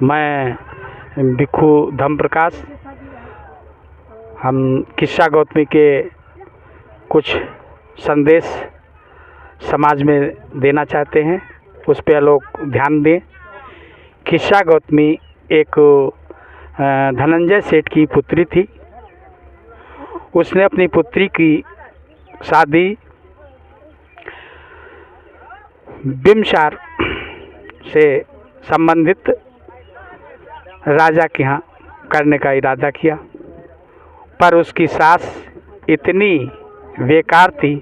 मैं भिक्खु धम्म प्रकाश। हम किस्सा गौतमी के कुछ संदेश समाज में देना चाहते हैं, उस पर लोग ध्यान दें। किस्सा गौतमी एक धनंजय सेठ की पुत्री थी। उसने अपनी पुत्री की शादी बिम्बसार से संबंधित राजा के यहाँ करने का इरादा किया, पर उसकी सास इतनी बेकार थी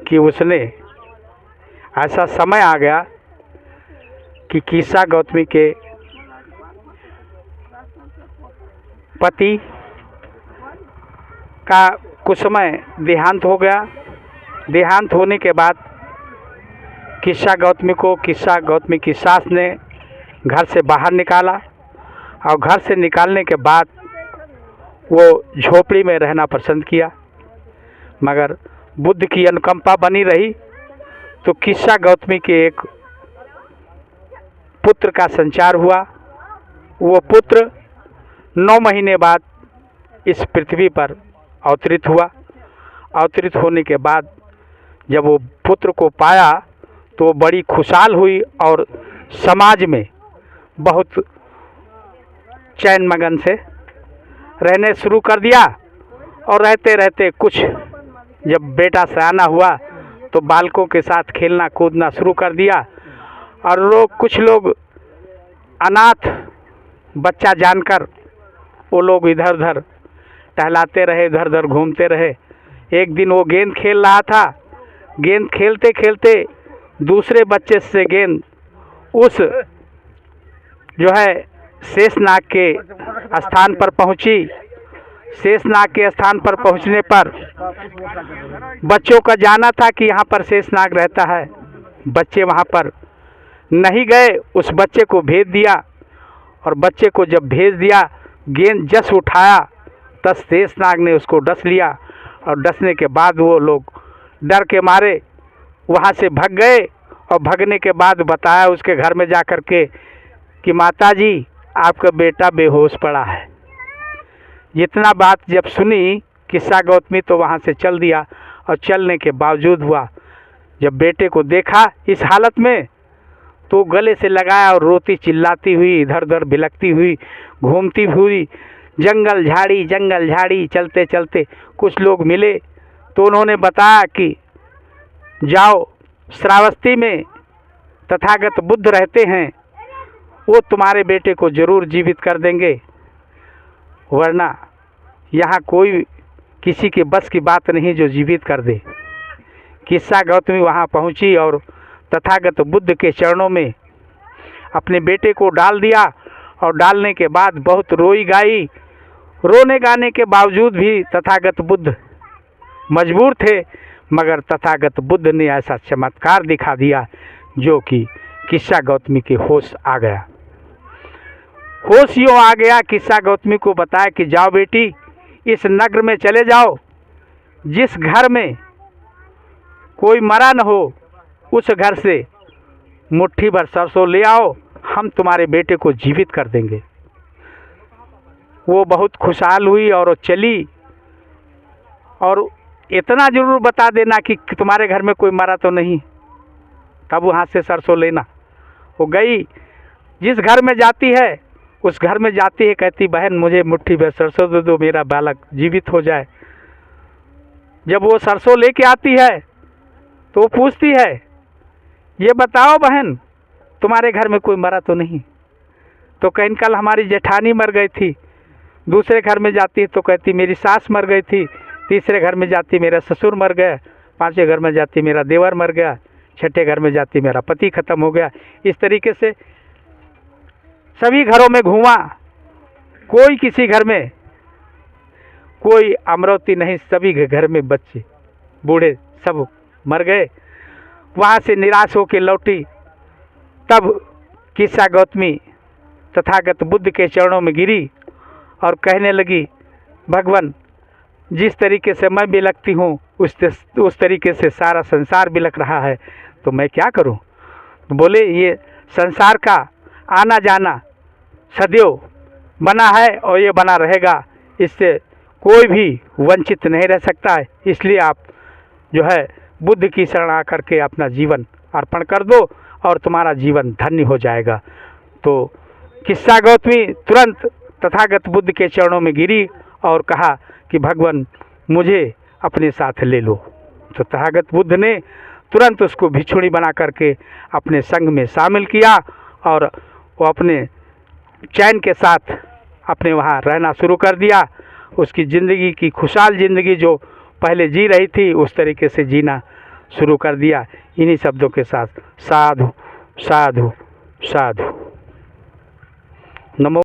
कि उसने ऐसा समय आ गया कि किस्सा गौतमी के पति का कुछ समय देहांत हो गया। देहांत होने के बाद किस्सा गौतमी की सास ने घर से बाहर निकाला और घर से निकालने के बाद वो झोपड़ी में रहना पसंद किया, मगर बुद्ध की अनुकंपा बनी रही तो किस्सा गौतमी के एक पुत्र का संचार हुआ। वो पुत्र 9 महीने बाद इस पृथ्वी पर अवतरित हुआ। अवतरित होने के बाद जब वो पुत्र को पाया तो वो बड़ी खुशहाल हुई और समाज में बहुत चैन मगन से रहने शुरू कर दिया। और रहते रहते कुछ जब बेटा सयाना हुआ तो बालकों के साथ खेलना कूदना शुरू कर दिया। और कुछ लोग अनाथ बच्चा जानकर वो लोग इधर उधर टहलाते रहे, इधर उधर घूमते रहे। एक दिन वो गेंद खेल रहा था, गेंद खेलते खेलते दूसरे बच्चे से गेंद उस जो है शेषनाग के स्थान पर पहुंची। शेषनाग के स्थान पर पहुंचने पर बच्चों का जाना था कि यहाँ पर शेषनाग रहता है। बच्चे वहाँ पर नहीं गए, उस बच्चे को भेज दिया। और बच्चे को जब भेज दिया, गेंद जस उठाया तब शेषनाग ने उसको डस लिया। और डसने के बाद वो लोग डर के मारे वहाँ से भाग गए। और भागने के बाद बताया उसके घर में जा कर के कि माताजी आपका बेटा बेहोश पड़ा है। इतना बात जब सुनी किस्सा गौतमी तो वहाँ से चल दिया। और चलने के बावजूद हुआ जब बेटे को देखा इस हालत में तो गले से लगाया और रोती चिल्लाती हुई इधर उधर बिलखती हुई घूमती हुई जंगल झाड़ी चलते चलते कुछ लोग मिले तो उन्होंने बताया कि जाओ श्रावस्ती में तथागत बुद्ध रहते हैं, वो तुम्हारे बेटे को जरूर जीवित कर देंगे, वरना यहाँ कोई किसी के बस की बात नहीं जो जीवित कर दे। किस्सा गौतमी वहाँ पहुँची और तथागत बुद्ध के चरणों में अपने बेटे को डाल दिया। और डालने के बाद बहुत रोई गाई। रोने गाने के बावजूद भी तथागत बुद्ध मजबूर थे, मगर तथागत बुद्ध ने ऐसा चमत्कार दिखा दिया जो कि किस्सा गौतमी के होश आ गया। होश यूँ आ गया, किस्सा गौतमी को बताया कि जाओ बेटी इस नगर में चले जाओ, जिस घर में कोई मरा न हो उस घर से मुट्ठी भर सरसों ले आओ, हम तुम्हारे बेटे को जीवित कर देंगे। वो बहुत खुशहाल हुई और चली। और इतना ज़रूर बता देना कि तुम्हारे घर में कोई मरा तो नहीं, तब वहाँ से सरसों लेना। वो गई, जिस घर में जाती है उस घर में जाती है, कहती बहन मुझे मुट्ठी भर सरसों दे दो, मेरा बालक जीवित हो जाए। जब वो सरसों लेके आती है तो वो पूछती है ये बताओ बहन तुम्हारे घर में कोई मरा तो नहीं? तो कहीं कल हमारी जेठानी मर गई थी। दूसरे घर में जाती है तो कहती मेरी सास मर गई थी। तीसरे घर में जाती मेरा ससुर मर गया। पांचवें घर में जाती मेरा देवर मर गया। छठे घर में जाती मेरा पति ख़त्म हो गया। इस तरीके से सभी घरों में घूमा, कोई किसी घर में कोई अमरौती नहीं, सभी घर में बच्चे बूढ़े सब मर गए। वहाँ से निराश होकर लौटी। तब किस्सा गौतमी तथागत बुद्ध के चरणों में गिरी और कहने लगी भगवान जिस तरीके से मैं बिलखती हूँ उस तरीके से सारा संसार बिलख रहा है, तो मैं क्या करूँ? तो बोले ये संसार का आना जाना सदैव बना है और ये बना रहेगा, इससे कोई भी वंचित नहीं रह सकता है। इसलिए आप जो है बुद्ध की शरण आकर के अपना जीवन अर्पण कर दो और तुम्हारा जीवन धन्य हो जाएगा। तो किस्सा गौतमी तुरंत तथागत बुद्ध के चरणों में गिरी और कहा कि भगवान मुझे अपने साथ ले लो। तो तथागत बुद्ध ने तुरंत उसको भिक्षुणी बना करके अपने संग में शामिल किया और वो अपने चैन के साथ अपने वहाँ रहना शुरू कर दिया। उसकी ज़िंदगी की खुशहाल ज़िंदगी जो पहले जी रही थी उस तरीके से जीना शुरू कर दिया। इन्हीं शब्दों के साथ साधु साधु साधु। नमो।